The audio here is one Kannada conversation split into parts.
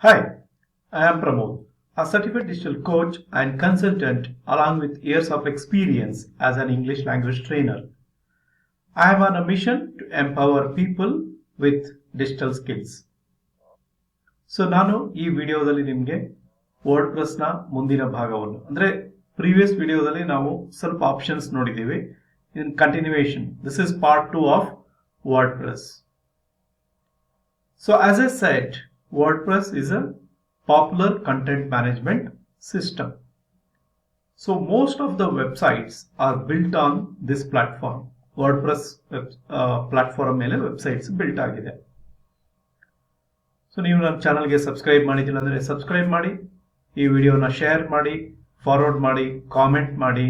Hi, I am Pramod, a certified digital coach and consultant along with years of experience as an English language trainer. I am on a mission to empower people with digital skills. So ನಾನು ಈ ವಿಡಿಯೋದಲ್ಲಿ ನಿಮಗೆ ವರ್ಡ್ ಪ್ರೆಸ್ನ ಮುಂದಿನ ಭಾಗವನ್ನು ಅಂದರೆ ಪ್ರೀವಿಯಸ್ ವಿಡಿಯೋದಲ್ಲಿ ನಾವು ಸ್ವಲ್ಪ ಆಪ್ಷನ್ಸ್ ನೋಡಿದ್ದೀವಿ. In continuation this is part 2 of WordPress. So as I said, WordPress is a popular content management system. So most of the websites are built on this platform. WordPress platform ಮೇಲೆ websites built ಆಗಿದೆ. ಸೊ ನೀವು ನನ್ನ ಚಾನಲ್ಗೆ ಸಬ್ಸ್ಕ್ರೈಬ್ ಮಾಡಿದಿಲ್ಲ ಅಂದರೆ ಸಬ್ಸ್ಕ್ರೈಬ್ ಮಾಡಿ, ಈ ವಿಡಿಯೋನ ಶೇರ್ ಮಾಡಿ, ಫಾರ್ವರ್ಡ್ ಮಾಡಿ, ಕಾಮೆಂಟ್ ಮಾಡಿ,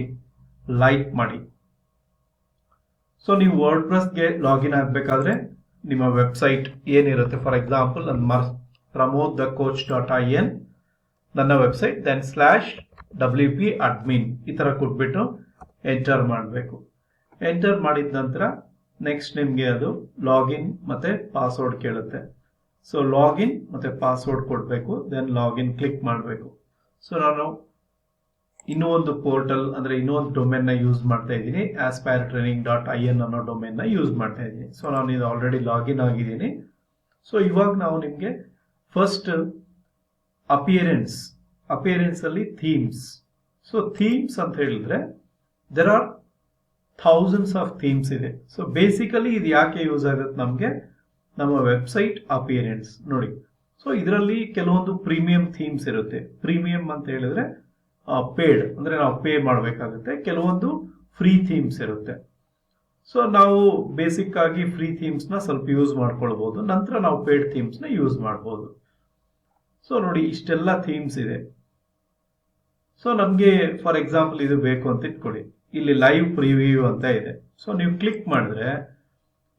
ಲೈಕ್ ಮಾಡಿ. ಸೊ ನೀವು ವರ್ಡ್ಪ್ರೆಸ್ಗೆ ಲಾಗಿನ್ ಆಗಬೇಕಾದ್ರೆ ನಿಮ್ಮ ವೆಬ್ಸೈಟ್ ಏನಿರುತ್ತೆ, ಫಾರ್ ಎಕ್ಸಾಂಪಲ್ ನನ್ನ pramod.coach.in ನನ್ನ ವೆಬ್ಸೈಟ್, ದೆನ್ /wp admin ಈ ಥರ ಕೊಟ್ಬಿಟ್ಟು ಎಂಟರ್ ಮಾಡಬೇಕು. ಎಂಟರ್ ಮಾಡಿದ ನಂತರ ನೆಕ್ಸ್ಟ್ ನಿಮಗೆ ಅದು ಲಾಗಿನ್ ಮತ್ತೆ ಪಾಸ್ವರ್ಡ್ ಕೇಳುತ್ತೆ. ಸೊ ಲಾಗಿನ್ ಮತ್ತೆ ಪಾಸ್ವರ್ಡ್ ಕೊಡಬೇಕು, ದೆನ್ ಲಾಗಿನ್ ಕ್ಲಿಕ್ ಮಾಡಬೇಕು. ಸೊ ನಾನು ಇನ್ನೂ ಒಂದು ಪೋರ್ಟಲ್ ಅಂದರೆ ಇನ್ನೂ ಒಂದು ಡೊಮೇನ್ನ ಯೂಸ್ ಮಾಡ್ತಾ ಇದ್ದೀನಿ, aspiretraining.in ಅನ್ನೋ ಡೊಮೇನ್ನ ಯೂಸ್ ಮಾಡ್ತಾ ಇದ್ದೀನಿ. ಸೊ ನಾನು ಇದು ಆಲ್ರೆಡಿ ಲಾಗಿನ್ ಆಗಿದ್ದೀನಿ. ಸೊ ಇವಾಗ ನಾವು ನಿಮಗೆ ಫಸ್ಟ್ ಅಪಿಯರೆನ್ಸ್ ಅಲ್ಲಿ ಥೀಮ್ಸ್. ಸೊ ಥೀಮ್ಸ್ ಅಂತ ಹೇಳಿದ್ರೆ there are thousands of themes ಇದೆ. ಸೊ ಬೇಸಿಕಲಿ ಇದು ಯಾಕೆ ಯೂಸ್ ಆಗುತ್ತೆ ನಮಗೆ, ನಮ್ಮ ವೆಬ್ಸೈಟ್ ಅಪಿಯರೆನ್ಸ್ ನೋಡಿ. ಸೊ ಇದರಲ್ಲಿ ಕೆಲವೊಂದು ಪ್ರೀಮಿಯಂ ಥೀಮ್ಸ್ ಇರುತ್ತೆ. ಪ್ರೀಮಿಯಂ ಅಂತ ಹೇಳಿದ್ರೆ ಪೇಡ್ ಅಂದ್ರೆ ನಾವು ಪೇ ಮಾಡಬೇಕಾಗುತ್ತೆ. ಕೆಲವೊಂದು ಫ್ರೀ ಥೀಮ್ಸ್ ಇರುತ್ತೆ. ಸೊ ನಾವು ಬೇಸಿಕ್ ಆಗಿ ಫ್ರೀ ಥೀಮ್ಸ್ ನ ಸ್ವಲ್ಪ ಯೂಸ್ ಮಾಡ್ಕೊಳ್ಬಹುದು, ನಂತರ ನಾವು ಪೇಡ್ ಥೀಮ್ಸ್ ನ ಯೂಸ್ ಮಾಡಬಹುದು. ಸೊ ನೋಡಿ ಇಷ್ಟೆಲ್ಲ ಥೀಮ್ಸ್ ಇದೆ. ಸೊ ನಮ್ಗೆ ಫಾರ್ ಎಕ್ಸಾಂಪಲ್ ಇದು ಬೇಕು ಅಂತ ಇಟ್ಕೊಳ್ಳಿ, ಇಲ್ಲಿ ಲೈವ್ ಪ್ರಿವ್ಯೂ ಅಂತ ಇದೆ. ಸೊ ನೀವು ಕ್ಲಿಕ್ ಮಾಡಿದ್ರೆ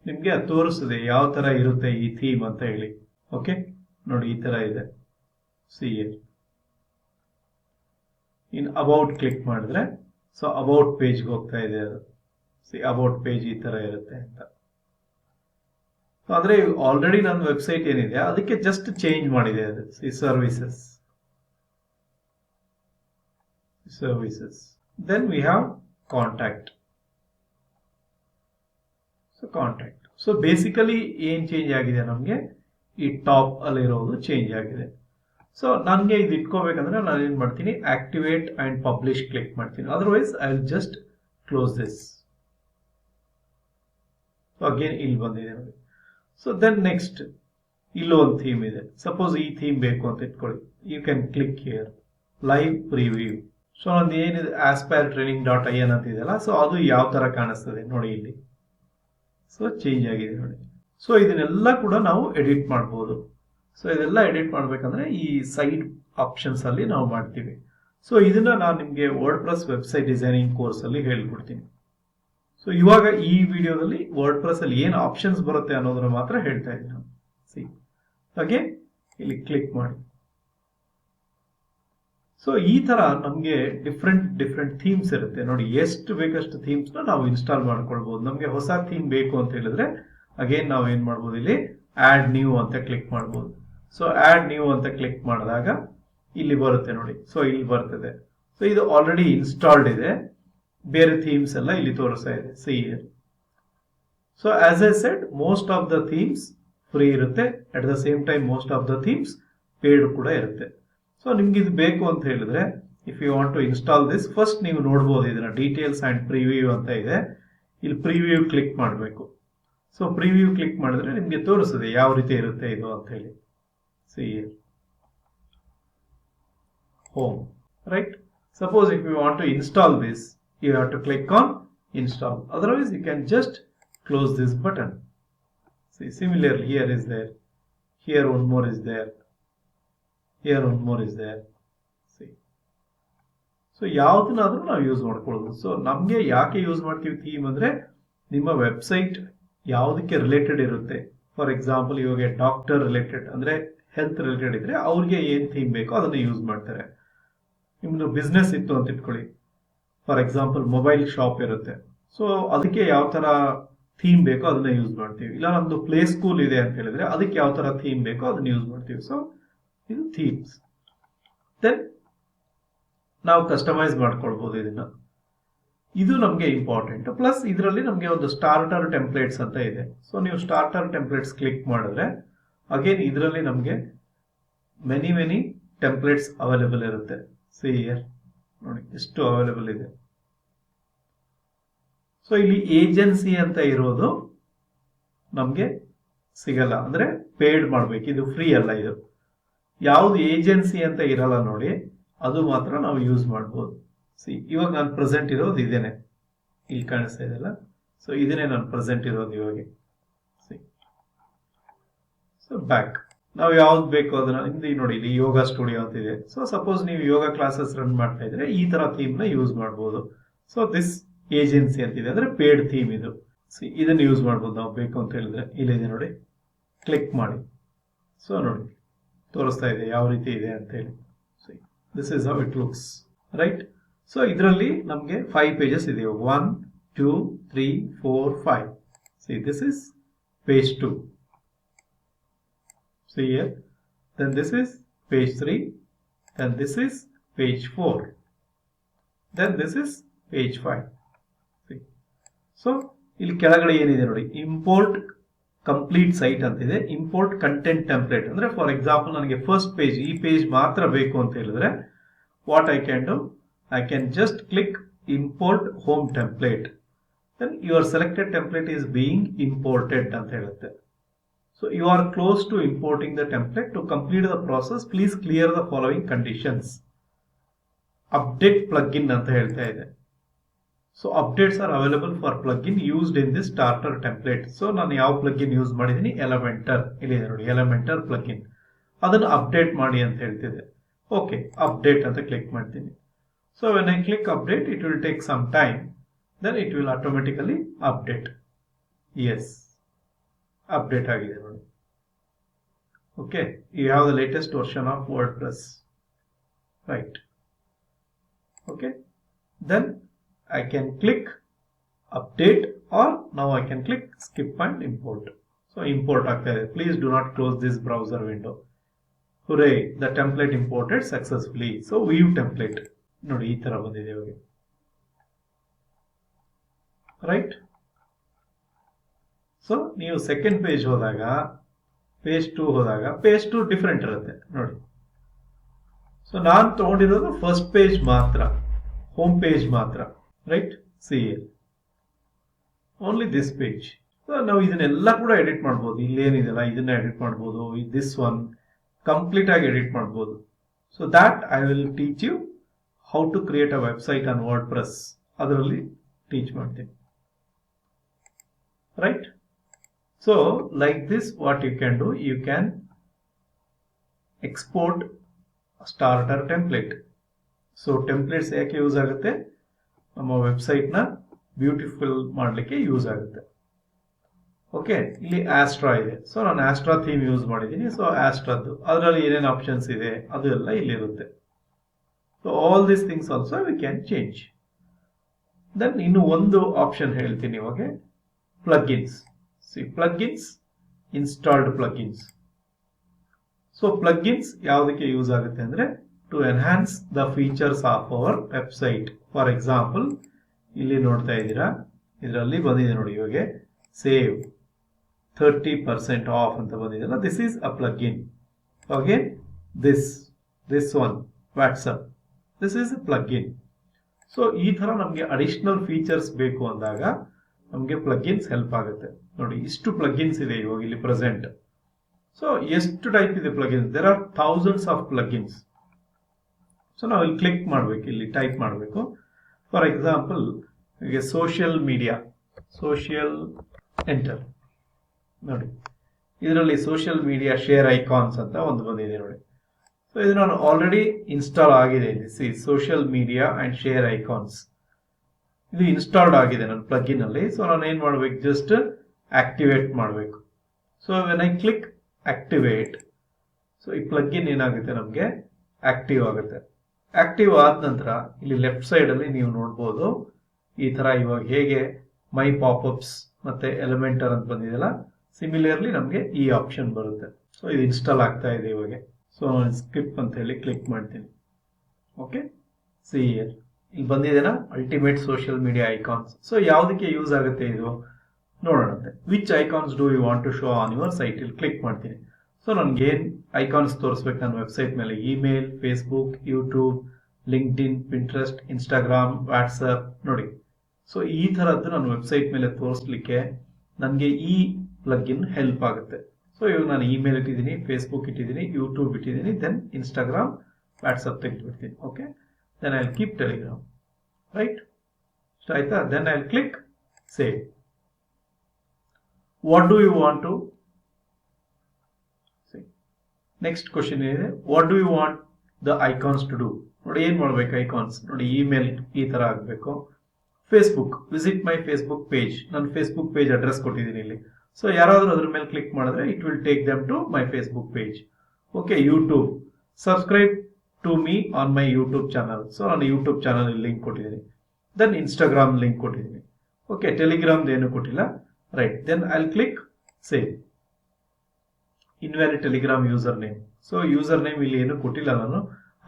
ನಿಮ್ಗೆ ಅದು ತೋರಿಸ್ತದೆ ಯಾವ ತರ ಇರುತ್ತೆ ಈ ಥೀಮ್ ಅಂತ ಹೇಳಿ. ಓಕೆ ನೋಡಿ ಈ ತರ ಇದೆ. ಇನ್ ಅಬೌಟ್ ಕ್ಲಿಕ್ ಮಾಡಿದ್ರೆ ಸೊ ಅಬೌಟ್ ಪೇಜ್ಗೆ ಹೋಗ್ತಾ ಇದೆ ಅದು. ಅಬೌಟ್ ಪೇಜ್ ಈ ತರ ಇರುತ್ತೆ ಅಂತ. ಆದ್ರೆ ಆಲ್ರೆಡಿ ನನ್ನ ವೆಬ್ಸೈಟ್ ಏನಿದೆ ಅದಕ್ಕೆ ಜಸ್ಟ್ ಚೇಂಜ್ ಮಾಡಿದೆ ಅದು. Services then we have contact. So contact. So basically ಏನ್ ಚೇಂಜ್ ಆಗಿದೆ ನಮಗೆ, ಈ ಟಾಪ್ ಅಲ್ಲಿರೋದು ಚೇಂಜ್ ಆಗಿದೆ. ಸೊ ನನಗೆ ಇದು ಇಟ್ಕೋಬೇಕಂದ್ರೆ ನಾನು ಏನ್ ಮಾಡ್ತೀನಿ, ಆಕ್ಟಿವೇಟ್ ಅಂಡ್ ಪಬ್ಲಿಷ್ ಕ್ಲಿಕ್ ಮಾಡ್ತೀನಿ. Otherwise I will just close this. Again ಇಲ್ಲಿ ಬಂದಿದೆ ನೋಡಿ. ಸೊ ದೆನ್ ನೆಕ್ಸ್ಟ್ ಇಲ್ಲೂ ಒಂದು ಥೀಮ್ ಇದೆ. ಸಪೋಸ್ ಈ ಥೀಮ್ ಬೇಕು ಅಂತ ಇಟ್ಕೊಳ್ಳಿ, you can click here live preview. So ನಂದು ಏನಿದೆ aspiretraining.in ಅಂತ ಇದೆಯಲ್ಲ, ಸೊ ಅದು ಯಾವ ತರ ಕಾಣಿಸ್ತದೆ ನೋಡಿ ಇಲ್ಲಿ. ಸೊ ಚೇಂಜ್ ಆಗಿದೆ ನೋಡಿ. ಸೊ ಇದನ್ನೆಲ್ಲ ಕೂಡ ನಾವು ಎಡಿಟ್ ಮಾಡಬಹುದು. ಸೊ ಇದೆಲ್ಲ ಎಡಿಟ್ ಮಾಡ್ಬೇಕಂದ್ರೆ ಈ ಸೈಡ್ ಆಪ್ಷನ್ಸ್ ಅಲ್ಲಿ ನಾವು ಮಾಡ್ತೀವಿ. ಸೊ ಇದನ್ನ ನಾನು ನಿಮ್ಗೆ word press website designing course ಅಲ್ಲಿ ಹೇಳ್ಕೊಡ್ತೀನಿ. ಸೊ ಇವಾಗ ಈ ವಿಡಿಯೋದಲ್ಲಿ ವರ್ಡ್ ಪ್ರೆಸ್ ಅಲ್ಲಿ ಏನು ಆಪ್ಷನ್ಸ್ ಬರುತ್ತೆ ಅನ್ನೋದನ್ನ ಮಾತ್ರ ಹೇಳ್ತಾ ಇದ್ದೀನಿ ನಾನು. ಹಾಗೆ ಇಲ್ಲಿ ಕ್ಲಿಕ್ ಮಾಡಿ. ಸೊ ಈ ತರ ನಮ್ಗೆ ಡಿಫ್ರೆಂಟ್ ಥೀಮ್ಸ್ ಇರುತ್ತೆ ನೋಡಿ. ಎಷ್ಟು ಬೇಕಷ್ಟು ಥೀಮ್ಸ್ ನ ನಾವು ಇನ್ಸ್ಟಾಲ್ ಮಾಡ್ಕೊಳ್ಬಹುದು. ನಮ್ಗೆ ಹೊಸ ಥೀಮ್ ಬೇಕು ಅಂತ ಹೇಳಿದ್ರೆ ಅಗೇನ್ ನಾವು ಏನ್ ಮಾಡ್ಬೋದು, ಇಲ್ಲಿ ಆಡ್ ನ್ಯೂ ಅಂತ ಕ್ಲಿಕ್ ಮಾಡ್ಬೋದು. ಸೊ ಆಡ್ ನ್ಯೂ ಅಂತ ಕ್ಲಿಕ್ ಮಾಡಿದಾಗ ಇಲ್ಲಿ ಬರುತ್ತೆ ನೋಡಿ. ಸೊ ಇಲ್ಲಿ ಬರ್ತದೆ. ಸೊ ಇದು ಆಲ್ರೆಡಿ ಇನ್ಸ್ಟಾಲ್ಡ್ ಇದೆ. ಬೇರೆ ಥೀಮ್ಸ್ ಎಲ್ಲ ಇಲ್ಲಿ ತೋರಿಸ್ತಾ ಇದೆ. So as I said, most of the themes free ಇರುತ್ತೆ. At the same time most of the themes paid ಕೂಡ ಇರುತ್ತೆ. ಸೊ ನಿಮ್ಗೆ ಇದು ಬೇಕು ಅಂತ ಹೇಳಿದ್ರೆ, if you want to install this, first ನೀವು ನೋಡ್ಬೋದು ಇದನ್ನ ಡೀಟೇಲ್ಸ್ ಅಂಡ್ ಪ್ರಿವ್ಯೂ ಅಂತ ಇದೆ. ಇಲ್ಲಿ ಪ್ರಿವ್ಯೂ ಕ್ಲಿಕ್ ಮಾಡಬೇಕು. ಸೊ ಪ್ರಿವ್ಯೂ ಕ್ಲಿಕ್ ಮಾಡಿದ್ರೆ ನಿಮ್ಗೆ ತೋರಿಸ್ತದೆ ಯಾವ ರೀತಿ ಇರುತ್ತೆ ಇದು ಅಂತ ಹೇಳಿ. Home, right? Suppose if you want to install this, you have to click on install. Otherwise you can just close this button. See, similarly here is there, here one more is there, here one more is there. See, so ಯಾವ್ದನ್ನಾದ್ರೂ ನಾವು ಯೂಸ್ ಮಾಡ್ಕೊಳ್ಳೋದು. ಸೊ ನಮ್ಗೆ ಯಾಕೆ ಯೂಸ್ ಮಾಡ್ತೀವಿ ಥೀಮ್ ಅಂದ್ರೆ, ನಿಮ್ಮ ವೆಬ್ಸೈಟ್ ಯಾವುದಕ್ಕೆ ರಿಲೇಟೆಡ್ ಇರುತ್ತೆ. ಫಾರ್ ಎಕ್ಸಾಂಪಲ್ ಇವಾಗ ಡಾಕ್ಟರ್ ರಿಲೇಟೆಡ್ ಅಂದ್ರೆ ಹೆಲ್ತ್ ರಿಲೇಟೆಡ್ ಇದ್ರೆ ಅವ್ರಿಗೆ ಏನ್ ಥೀಮ್ ಬೇಕೋ ಅದನ್ನ ಯೂಸ್ ಮಾಡ್ತಾರೆ. ನಿಮ್ದು ಬಿಸ್ನೆಸ್ ಇತ್ತು ಅಂತ ಇಟ್ಕೊಳ್ಳಿ, ಫಾರ್ ಎಕ್ಸಾಂಪಲ್ ಮೊಬೈಲ್ ಶಾಪ್ ಇರುತ್ತೆ. ಸೊ ಅದಕ್ಕೆ ಯಾವ ತರ ಥೀಮ್ ಬೇಕೋ ಅದನ್ನ ಯೂಸ್ ಮಾಡ್ತೀವಿ. ಇಲ್ಲ ನಮ್ದು ಪ್ಲೇ ಸ್ಕೂಲ್ ಇದೆ ಅಂತ ಹೇಳಿದ್ರೆ ಅದಕ್ಕೆ ಯಾವ ತರ ಥೀಮ್ ಬೇಕೋ ಅದನ್ನ ಯೂಸ್ ಮಾಡ್ತೀವಿ. ಸೊ ಇದು ಥೀಮ್ಸ್. ದೆನ್ ನಾವು ಕಸ್ಟಮೈಸ್ ಮಾಡ್ಕೊಳ್ಬಹುದು ಇದನ್ನ. ಇದು ನಮಗೆ ಇಂಪಾರ್ಟೆಂಟ್. ಪ್ಲಸ್ ಇದರಲ್ಲಿ ನಮಗೆ ಒಂದು ಸ್ಟಾರ್ಟರ್ ಟೆಂಪ್ಲೇಟ್ಸ್ ಅಂತ ಇದೆ. ಸೊ ನೀವು ಸ್ಟಾರ್ಟರ್ ಟೆಂಪ್ಲೇಟ್ಸ್ ಕ್ಲಿಕ್ ಮಾಡಿದ್ರೆ ಅಗೇನ್ ಇದರಲ್ಲಿ ನಮಗೆ ಮೆನಿ ಟೆಂಪ್ಲೇಟ್ಸ್ ಅವೈಲೇಬಲ್ ಇರುತ್ತೆ. ಸಿ ಹಿಯರ್ ನೋಡಿ ಎಷ್ಟು ಅವೈಲೇಬಲ್ ಇದೆ. ಸೊ ಇಲ್ಲಿ ಏಜೆನ್ಸಿ ಅಂತ ಇರೋದು ನಮಗೆ ಸಿಗಲ್ಲ, ಅಂದ್ರೆ ಪೇಡ್ ಮಾಡ್ಬೇಕು, ಇದು ಫ್ರೀ ಅಲ್ಲ. ಇದು ಯಾವ್ದು ಏಜೆನ್ಸಿ ಅಂತ ಇರಲ್ಲ ನೋಡಿ, ಅದು ಮಾತ್ರ ನಾವು ಯೂಸ್ ಮಾಡ್ಬೋದು. ಸಿ ಇವಾಗ ನಾನು ಪ್ರೆಸೆಂಟ್ ಇರೋದು ಇದೇನೆ, ಇಲ್ಲಿ ಕಾಣಿಸ್ತಾ ಇದೆಲ್ಲ. ಸೊ ಇದನ್ನೇ ನಾನು ಪ್ರೆಸೆಂಟ್ ಇರೋದು ಇವಾಗ. ಸಿ ಸೊ ಬ್ಯಾಕ್ ನಾವು ಯಾವ್ದು ಬೇಕು ಅದನ್ನ ಹಿಂದೆ ನೋಡಿ, ಇಲ್ಲಿ ಯೋಗ ಸ್ಟುಡಿಯೋ ಅಂತ ಇದೆ. ಸೊ ಸಪೋಸ್ ನೀವು ಯೋಗ ಕ್ಲಾಸಸ್ ರನ್ ಮಾಡ್ತಾ ಇದ್ರೆ ಈ ತರ ಥೀಮ್ ನ ಯೂಸ್ ಮಾಡ್ಬೋದು. ಸೊ ದಿಸ್ ಏಜೆನ್ಸಿ ಅಂತಿದೆ, ಅಂದ್ರೆ ಪೇಡ್ ಥೀಮ್ ಇದು. ಸಿ ಇದನ್ನ ಯೂಸ್ ಮಾಡ್ಬೋದು ನಾವು ಬೇಕು ಅಂತ ಹೇಳಿದ್ರೆ. ಇಲ್ಲಿದೆ ನೋಡಿ, ಕ್ಲಿಕ್ ಮಾಡಿ. ಸೊ ನೋಡಿ ತೋರಿಸ್ತಾ ಇದೆ ಯಾವ ರೀತಿ ಇದೆ ಅಂತ ಹೇಳಿ. This is how it looks, right. So ಇದರಲ್ಲಿ ನಮಗೆ 5 pages ಇದೆ. 1 2 3 4 5. See this is page 2. See here, then this is page 3, then this is page 4, then this is page 5. See, so ಇಲ್ಲಿ ಕೆಳಗಡೆ ಏನಿದೆ ನೋಡಿ, ಇಂಪೋರ್ಟ್ ಕಂಪ್ಲೀಟ್ ಸೈಟ್ ಅಂತಿದೆ, ಇಂಪೋರ್ಟ್ ಕಂಟೆಂಟ್ ಟೆಂಪ್ಲೇಟ್. ಅಂದ್ರೆ ಫಾರ್ ಎಕ್ಸಾಂಪಲ್ ನನಗೆ ಫಸ್ಟ್ ಪೇಜ್, ಈ ಪೇಜ್ ಮಾತ್ರ ಬೇಕು ಅಂತ ಹೇಳಿದ್ರೆ what I can do, I can just click import home template. Then your selected template is being imported ಅಂತ ಹೇಳುತ್ತೆ. So you are close to importing the template. To complete the process, please clear the following conditions. Update plugin anta helta ide. So updates are available for plugin used in this starter template. So ನಾನು ಯಾವ plugin ಯೂಸ್ ಮಾಡಿದೀನಿ, Elementor. ಇಲ್ಲಿ ನೋಡಿ Elementor plugin. ಅದನ್ನು ಅಪ್ಡೇಟ್ ಮಾಡಿ ಅಂತ ಹೇಳ್ತಿದೆ. ಓಕೆ, ಅಪ್ಡೇಟ್ ಅಂತ ಕ್ಲಿಕ್ ಮಾಡ್ತೀನಿ. So when I click update, it will take some time. Then it will automatically update. Yes. Update ಆಗಿದೆ ನೋಡಿ. Okay, you have the latest version of WordPress, right. Okay, then I can click update or now I can click skip and import. So import ಆಗ್ತಾ ಇದೆ. Please do not close this browser window. Hooray, the template imported successfully. So view template ನೋಡಿ ಈ ತರ ಬಂದಿದೆ ಇವಾಗ, ರೈಟ್. ಸೊ ನೀವು ಸೆಕೆಂಡ್ ಪೇಜ್ ಹೋದಾಗ, ಪೇಜ್ 2 ಹೋದಾಗ, ಪೇಜ್ 2 ಡಿಫರೆಂಟ್ ಇರುತ್ತೆ ನೋಡಿ. ಸೊ ನಾನು ತಗೊಂಡಿರೋದು ಫಸ್ಟ್ ಪೇಜ್ ಮಾತ್ರ, ಹೋಮ್ ಪೇಜ್ ಮಾತ್ರ, right. See only this page. So ನಾವು ಇದನ್ನೆಲ್ಲ ಕೂಡ ಎಡಿಟ್ ಮಾಡ್ಬೋದು. ಇಲ್ಲೇನಿದೆಲ್ಲ ಇದನ್ನ ಎಡಿಟ್ ಮಾಡ್ಬೋದು. ದಿಸ್ ಒನ್ ಕಂಪ್ಲೀಟ್ ಆಗಿ ಎಡಿಟ್ ಮಾಡ್ಬೋದು. So that I will teach you how to create a website on WordPress. ಅದರಲ್ಲಿ ಟೀಚ್ ಮಾಡ್ತೀನಿ, right. So like this, what you can do, you can export a starter template. So templates ಯಾಕೆ ಯೂಸ್ ಆಗುತ್ತೆ, ನಮ್ಮ ವೆಬ್ಸೈಟ್ ನ ಬ್ಯೂಟಿಫುಲ್ ಮಾಡಲಿಕ್ಕೆ ಯೂಸ್ ಆಗುತ್ತೆ. ಓಕೆ, ಇಲ್ಲಿ ಆಸ್ಟ್ರಾ ಇದೆ. ಸೊ ನಾನು ಆಸ್ಟ್ರಾ ಥೀಮ್ ಯೂಸ್ ಮಾಡಿದ್ದೀನಿ. ಸೊ ಆಸ್ಟ್ರಾದ್ದು ಅದರಲ್ಲಿ ಏನೇನು ಆಪ್ಷನ್ಸ್ ಇದೆ ಅದು ಎಲ್ಲ ಇಲ್ಲಿರುತ್ತೆ. So all these things also we can change. Then ಇನ್ನು ಒಂದು ಆಪ್ಷನ್ ಹೇಳ್ತೀನಿ ಇವಾಗ, plugins. See, plugins, installed plugins. So plugins ಯಾವುದಕ್ಕೆ ಯೂಸ್ ಆಗುತ್ತೆ ಅಂದ್ರೆ to enhance the features of our website. For example, ಇಲ್ಲಿ ನೋಡ್ತಾ ಇದ್ದೀರಾ, ಇದರಲ್ಲಿ ಬಂದಿದೆ ನೋಡಿ ಇವಾಗ save 30% off ಅಂತ ಬಂದಿದೆಲ್ಲ. This is a plugin. Again, this one, WhatsApp. This is a plugin. So ಈ ತರ ನಮಗೆ ಅಡಿಷನಲ್ ಫೀಚರ್ಸ್ ಬೇಕು ಅಂದಾಗ ನಮಗೆ ಪ್ಲಗ್ಇನ್ಸ್ ಹೆಲ್ಪ್ ಆಗುತ್ತೆ. ನೋಡಿ ಇಷ್ಟು ಪ್ಲಗ್ಇನ್ಸ್ ಇದೆ ಇವಾಗ ಇಲ್ಲಿ ಪ್ರೆಸೆಂಟ್. ಸೊ ಎಷ್ಟು ಟೈಪ್ ಇದೆ plugins, there are thousands of plugins. So ನಾವು ಇಲ್ಲಿ ಕ್ಲಿಕ್ ಮಾಡಬೇಕು, ಇಲ್ಲಿ ಟೈಪ್ ಮಾಡಬೇಕು. ಫಾರ್ ಎಕ್ಸಾಂಪಲ್ ಈಗ ಸೋಷಿಯಲ್ ಮೀಡಿಯಾ, ಸೋಷಿಯಲ್ ಎಂಟರ್ ನೋಡಿ, ಇದರಲ್ಲಿ ಸೋಷಿಯಲ್ ಮೀಡಿಯಾ ಶೇರ್ ಐಕಾನ್ಸ್ ಅಂತ ಒಂದು ಬಂದಿದೆ ನೋಡಿ. ಸೊ ಇದು ನಾನು ಆಲ್ರೆಡಿ ಇನ್ಸ್ಟಾಲ್ ಆಗಿದೆ ಇಲ್ಲಿ. C social media and share icons ಇದು ಇನ್ಸ್ಟಾಲ್ಡ್ ಆಗಿದೆ ನನ್ನ ಪ್ಲಗ್ಇನ್ ಅಲ್ಲಿ. ಸೊ ನಾನು ಏನ್ ಮಾಡ್ಬೇಕು, ಜಸ್ಟ್ ಆಕ್ಟಿವೇಟ್ ಮಾಡಬೇಕು. So when I click activate, so ಈ ಪ್ಲಗ್ಇನ್ ಏನಾಗುತ್ತೆ ನಮಗೆ ಆಕ್ಟಿವ್ ಆಗುತ್ತೆ. ಆಕ್ಟಿವ್ ಆದ ನಂತರ ಇಲ್ಲಿ ಲೆಫ್ಟ್ ಸೈಡ್ ಅಲ್ಲಿ ನೀವು ನೋಡ್ಬೋದು ಈ ತರ ಇವಾಗ ಹೇಗೆ ಮೈ ಪಾಪ್ಅಪ್ಸ್ ಮತ್ತೆ ಎಲಿಮೆಂಟರ್ ಅಂತ ಬಂದಿದೆಯಲ್ಲ, ಸಿಮಿಲರ್ಲಿ ನಮಗೆ ಈ ಆಪ್ಷನ್ ಬರುತ್ತೆ. ಸೊ ಇದು ಇನ್ಸ್ಟಾಲ್ ಆಗ್ತಾ ಇದೆ ಇವಾಗ. ಸೊ ನಾನು ಸ್ಕಿಪ್ ಅಂತ ಹೇಳಿ ಕ್ಲಿಕ್ ಮಾಡ್ತೀನಿ. ಓಕೆ, ಸಿ ಹಿಯರ್ ಇಲ್ಲಿ ಬಂದಿದೆನಾ ultimate social media icons. So ಯಾವುದಕ್ಕೆ ಯೂಸ್ ಆಗುತ್ತೆ ಇದು ನೋಡೋಣಂತೆ. Which icons do you want to show on your site, ಇಲ್ಲಿ ಕ್ಲಿಕ್ ಮಾಡ್ತೀನಿ. ಸೊ ನನ್ಗೆ ಏನ್ ಐಕಾನ್ಸ್ ತೋರಿಸ್ಬೇಕು ನನ್ನ ವೆಬ್ಸೈಟ್ ಮೇಲೆ? Email, Facebook, YouTube, LinkedIn, Pinterest, Instagram, WhatsApp ನೋಡಿ. ಸೊ ಈ ತರದ್ದು ನನ್ನ ವೆಬ್ಸೈಟ್ ಮೇಲೆ ತೋರಿಸ್ಲಿಕ್ಕೆ ನನಗೆ ಈ ಪ್ಲಗ್ಇನ್ ಹೆಲ್ಪ್ ಆಗುತ್ತೆ. ಸೊ ಇವಾಗ ನಾನು ಇಮೇಲ್ ಇಟ್ಟಿದ್ದೀನಿ, ಫೇಸ್ಬುಕ್ ಇಟ್ಟಿದ್ದೀನಿ, ಯೂಟ್ಯೂಬ್ ಇಟ್ಟಿದ್ದೀನಿ, ದೆನ್ ಇನ್ಸ್ಟಾಗ್ರಾಮ್, ವಾಟ್ಸಪ್ ತೆಗೆದುಬಿಡ್ತೀನಿ. Okay, then I will keep Telegram, right? ಇಷ್ಟ ಆಯ್ತಾ? Then I will click save. What do you want to next question ಇದೆ, what do you want the icons to do? ನೋಡಿ ಏನ್ ಮಾಡ್ಬೇಕು ಐಕಾನ್ಸ್ ನೋಡಿ. ಇಮೇಲ್ ಈ ತರ ಆಗ್ಬೇಕು. Facebook, visit my Facebook page, ನಾನು ಫೇಸ್ಬುಕ್ ಪೇಜ್ ಅಡ್ರೆಸ್ ಕೊಟ್ಟಿದ್ದೀನಿ ಇಲ್ಲಿ. ಸೊ ಯಾರಾದ್ರೂ ಅದ್ರ ಮೇಲೆ ಕ್ಲಿಕ್ ಮಾಡಿದ್ರೆ it will take them to my Facebook page. Okay, YouTube, subscribe to me on my YouTube channel. So ನಾನು ಯೂಟ್ಯೂಬ್ ಚಾನಲ್ ಲಿಂಕ್ ಕೊಟ್ಟಿದ್ದೀನಿ. ದೆನ್ ಇನ್ಸ್ಟಾಗ್ರಾಮ್ ಲಿಂಕ್ ಕೊಟ್ಟಿದ್ದೀನಿ. ಓಕೆ, ಟೆಲಿಗ್ರಾಮ್ ಏನು ಕೊಟ್ಟಿಲ್ಲ, right? Then I will click save. Invalid Telegram user name. So user name ಇಲ್ಲಿ ಏನು ಕೊಟ್ಟಿಲ್ಲ ನಾನು,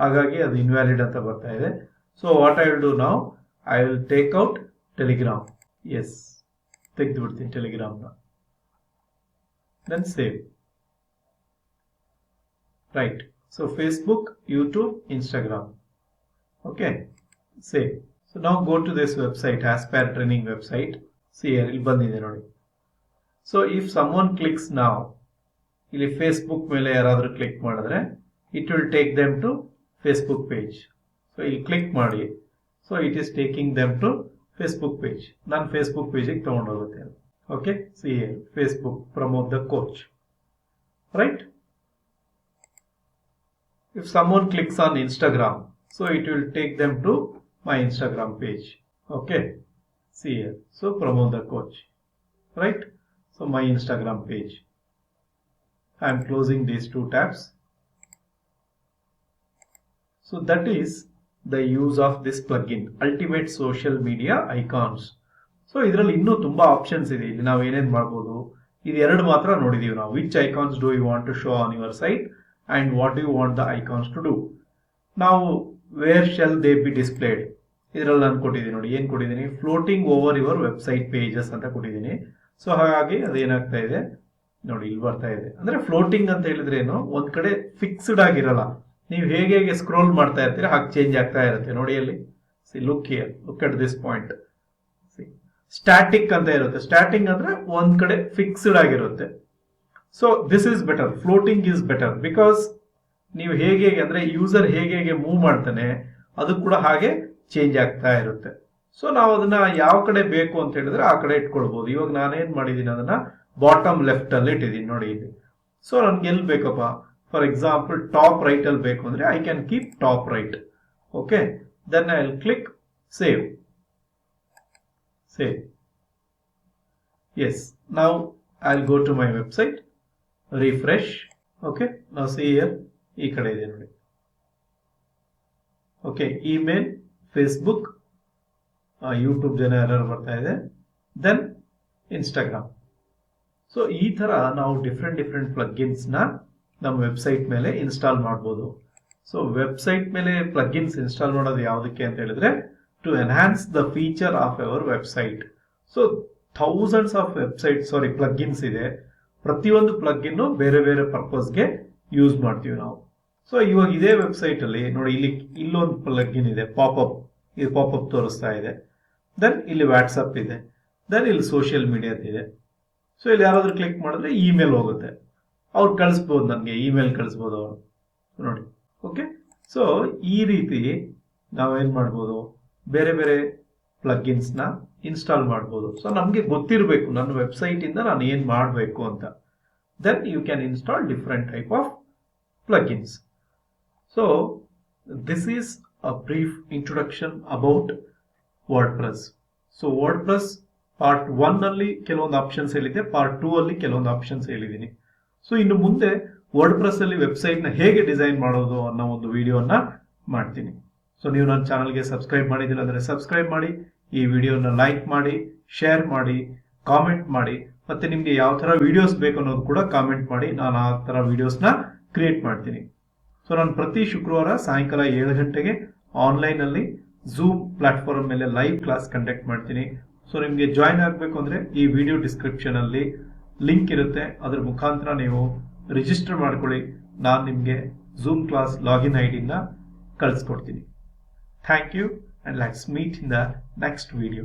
ಹಾಗಾಗಿ ಅದು ಇನ್ವ್ಯಾಲಿಡ್ ಅಂತ ಬರ್ತಾ ಇದೆ. So what I will do now, I will take out Telegram. Yes, ತೆಗೆದು ಬಿಡ್ತೀನಿ ಟೆಲಿಗ್ರಾಮ್ನ. Then save, right? So Facebook, YouTube, Instagram. Okay, save. So ನಾವು go to this website, Aspire Training website. See ಇಲ್ಲಿ ಬಂದಿದೆ ನೋಡಿ. ಸೊ ಇಫ್ ಸಮ್ಒನ್ ಕ್ಲಿಕ್ಸ್ ನಾವ್, ಇಲ್ಲಿ ಫೇಸ್ಬುಕ್ ಮೇಲೆ ಯಾರಾದ್ರೂ ಕ್ಲಿಕ್ ಮಾಡಿದ್ರೆ it will take them to Facebook page. So ಇಲ್ಲಿ ಕ್ಲಿಕ್ ಮಾಡಿ. So it is taking them to Facebook page. ನಾನು ಫೇಸ್ಬುಕ್ ಪೇಜಿಗೆ ತಗೊಂಡೋಗುತ್ತೆ. Okay, see Facebook, Pramod the coach, right? If someone clicks on Instagram, so it will take them to my Instagram page. Okay, see here. So Pramod the coach, right? So my Instagram page. I am closing these two tabs. So that is the use of this plugin, Ultimate Social Media Icons. So ಇದರಲ್ಲಿ ಇನ್ನೂ ತುಂಬಾ ಆಪ್ಷನ್ಸ್ ಇದೆ. ಇಲ್ಲಿ ನಾವು ಏನೇನ್ ಮಾಡಬಹುದು, ಇದು ಎರಡು ಮಾತ್ರ ನೋಡಿದೀವಿ ನಾವು. Which icons do you want to show on your site and what you want the icons to do. ನಾವು where shall they be displayed, ಇದರಲ್ಲಿ ನಾನು ಕೊಟ್ಟಿದ್ದೀನಿ ನೋಡಿ. ಏನ್ ಕೊಟ್ಟಿದ್ದೀನಿ? Floating over your website pages ಅಂತ ಕೊಟ್ಟಿದ್ದೀನಿ. ಸೊ ಹಾಗಾಗಿ ಅದೇನಾಗ್ತಾ ಇದೆ ನೋಡಿ, ಇಲ್ಲಿ ಬರ್ತಾ ಇದೆ. ಅಂದ್ರೆ ಫ್ಲೋಟಿಂಗ್ ಅಂತ ಹೇಳಿದ್ರೆ ಏನು, ಒಂದ್ ಕಡೆ ಫಿಕ್ಸ್ಡ್ ಆಗಿರಲ್ಲ. ನೀವು ಹೇಗೆ ಹೇಗೆ ಸ್ಕ್ರೋಲ್ ಮಾಡ್ತಾ ಇರ್ತೀರಾ ಹಾಗೆ ಚೇಂಜ್ ಆಗ್ತಾ ಇರುತ್ತೆ ನೋಡಿ. ಅಲ್ಲಿ C, look here, look at this point. C, static ಅಂತ ಇರುತ್ತೆ. ಸ್ಟ್ಯಾಟಿಕ್ ಅಂದ್ರೆ ಒಂದ್ ಕಡೆ ಫಿಕ್ಸ್ಡ್ ಆಗಿರುತ್ತೆ. So this is better, floating is better, because ನೀವು ಹೇಗೆ ಅಂದ್ರೆ ಯೂಸರ್ ಹೇಗೆ ಹೇಗೆ ಮೂವ್ ಮಾಡ್ತಾನೆ ಅದು ಕೂಡ ಹಾಗೆ ಚೇಂಜ್ ಆಗ್ತಾ ಇರುತ್ತೆ. ಸೊ ನಾವು ಅದನ್ನ ಯಾವ ಕಡೆ ಬೇಕು ಅಂತ ಹೇಳಿದ್ರೆ ಆ ಕಡೆ ಇಟ್ಕೊಳ್ಬಹುದು. ಇವಾಗ ನಾನೇನ್ ಮಾಡಿದೀನಿ, ಅದನ್ನ ಬಾಟಮ್ ಲೆಫ್ಟ್ ಅಲ್ಲಿ ಇಟ್ಟಿದ್ದೀನಿ ನೋಡಿ ಇಲ್ಲಿ. ಸೊ ನನ್ಗೆ ಎಲ್ಲಿ ಬೇಕಪ್ಪ, ಫಾರ್ ಎಕ್ಸಾಂಪಲ್ ಟಾಪ್ ರೈಟ್ ಅಲ್ಲಿ ಬೇಕು ಅಂದ್ರೆ I can keep top right. Okay, then I will click save. Save. Yes, ನಾವು I will go to my website, refresh. Okay, ನಾವು ಸಿ ಹಿಯರ್, ಈ ಕಡೆ ಇದೆ ನೋಡಿ. ಓಕೆ, ಇಮೇಲ್, ಫೇಸ್ಬುಕ್, ಯೂಟ್ಯೂಬ್ ಜನ ಎರರ್ ಬರ್ತಾ ಇದೆ, ದೆನ್ ಇನ್ಸ್ಟಾಗ್ರಾಮ್. ಸೊ ಈ ತರ ನಾವು ಡಿಫ್ರೆಂಟ್ ಪ್ಲಗ್ಇನ್ಸ್ ನ ನಮ್ಮ ವೆಬ್ಸೈಟ್ ಮೇಲೆ ಇನ್ಸ್ಟಾಲ್ ಮಾಡಬಹುದು. ಸೊ ವೆಬ್ಸೈಟ್ ಮೇಲೆ ಪ್ಲಗ್ಇನ್ಸ್ ಇನ್ಸ್ಟಾಲ್ ಮಾಡೋದು ಯಾವುದಕ್ಕೆ ಅಂತ ಹೇಳಿದ್ರೆ, to enhance the feature of our website. So thousands of plugins ಇದೆ. ಪ್ರತಿಯೊಂದು ಪ್ಲಗ್ಇನ್ ಬೇರೆ ಬೇರೆ ಪರ್ಪಸ್ಗೆ ಯೂಸ್ ಮಾಡ್ತೀವಿ ನಾವು. ಸೊ ಇವಾಗ ಇದೇ ವೆಬ್ಸೈಟ್ ಅಲ್ಲಿ ನೋಡಿ, ಇಲ್ಲೊಂದು ಪ್ಲಗ್ಇನ್ ಇದೆ, ಪಾಪ್ಅಪ್. ಇದು ಪಾಪ್ಅಪ್ ತೋರಿಸ್ತಾ ಇದೆ. ದೆನ್ ಇಲ್ಲಿ ವಾಟ್ಸಪ್ ಇದೆ, ದೆನ್ ಇಲ್ಲಿ ಸೋಷಿಯಲ್ ಮೀಡಿಯಾ ಇದೆ. ಸೊ ಇಲ್ಲಿ ಯಾರಾದ್ರೂ ಕ್ಲಿಕ್ ಮಾಡಿದ್ರೆ ಇಮೇಲ್ ಹೋಗುತ್ತೆ, ಅವ್ರು ಕಳಿಸ್ಬೋದು, ನನಗೆ ಇಮೇಲ್ ಕಳಿಸ್ಬೋದು ಅವರು ನೋಡಿ. ಓಕೆ, ಸೊ ಈ ರೀತಿ ನಾವೇನ್ ಮಾಡ್ಬೋದು, ಬೇರೆ ಬೇರೆ ಪ್ಲಗ್ಇನ್ಸ್ ನ ಇನ್ಸ್ಟಾಲ್ ಮಾಡ್ಬೋದು. ಸೊ ನಮ್ಗೆ ಗೊತ್ತಿರಬೇಕು ನನ್ನ ವೆಬ್ಸೈಟ್ ಇಂದ ನಾನು ಏನ್ ಮಾಡಬೇಕು ಅಂತ. Then you can install different type of plugins. So this is a brief introduction about WordPress. So WordPress part 1 ಅಲ್ಲಿ ಕೆಲವೊಂದು ಆಪ್ಷನ್ಸ್ ಹೇಳಿದೆ, ಪಾರ್ಟ್ 2 ಅಲ್ಲಿ ಕೆಲವೊಂದು ಆಪ್ಷನ್ಸ್ ಹೇಳಿದ್ದೀನಿ. ಸೊ ಇನ್ನು ಮುಂದೆ ವರ್ಡ್ಪ್ರೆಸ್ ಅಲ್ಲಿ ವೆಬ್ಸೈಟ್ ನ ಹೇಗೆ ಡಿಸೈನ್ ಮಾಡೋದು ಅನ್ನೋ ಒಂದು ವಿಡಿಯೋನ ಮಾಡ್ತೀನಿ. ಸೊ ನೀವು ನನ್ನ ಚಾನಲ್ಗೆ ಸಬ್ಸ್ಕ್ರೈಬ್ ಮಾಡಿದಿಲ್ಲ ಅಂದ್ರೆ ಸಬ್ಸ್ಕ್ರೈಬ್ ಮಾಡಿ, ಈ ವಿಡಿಯೋನ ಲೈಕ್ ಮಾಡಿ, ಶೇರ್ ಮಾಡಿ, ಕಾಮೆಂಟ್ ಮಾಡಿ, ಮತ್ತೆ ನಿಮ್ಗೆ ಯಾವ ತರ ವಿಡಿಯೋಸ್ ಬೇಕು ಅನ್ನೋದು ಕೂಡ ಕಾಮೆಂಟ್ ಮಾಡಿ. ನಾನು ಆ ತರ ವಿಡಿಯೋಸ್ನ ಕ್ರಿಯೇಟ್ ಮಾಡ್ತೀನಿ. ಸೊ ನಾನು ಪ್ರತಿ ಶುಕ್ರವಾರ ಸಾಯಂಕಾಲ 7 ಗಂಟೆಗೆ ಆನ್ಲೈನಲ್ಲಿ ಝೂಮ್ ಪ್ಲಾಟ್ಫಾರ್ಮ್ ಮೇಲೆ ಲೈವ್ ಕ್ಲಾಸ್ ಕಂಡಕ್ಟ್ ಮಾಡ್ತೀನಿ. ಸೊ ನಿಮಗೆ ಜಾಯ್ನ್ ಆಗಬೇಕು ಅಂದರೆ ಈ ವಿಡಿಯೋ ಡಿಸ್ಕ್ರಿಪ್ಷನಲ್ಲಿ ಲಿಂಕ್ ಇರುತ್ತೆ, ಅದರ ಮುಖಾಂತರ ನೀವು ರಿಜಿಸ್ಟರ್ ಮಾಡ್ಕೊಳ್ಳಿ. ನಾನು ನಿಮಗೆ ಝೂಮ್ ಕ್ಲಾಸ್ ಲಾಗಿನ್ ಐಡಿನ ಕಳಿಸ್ಕೊಡ್ತೀನಿ. Thank you and let's meet in the next video.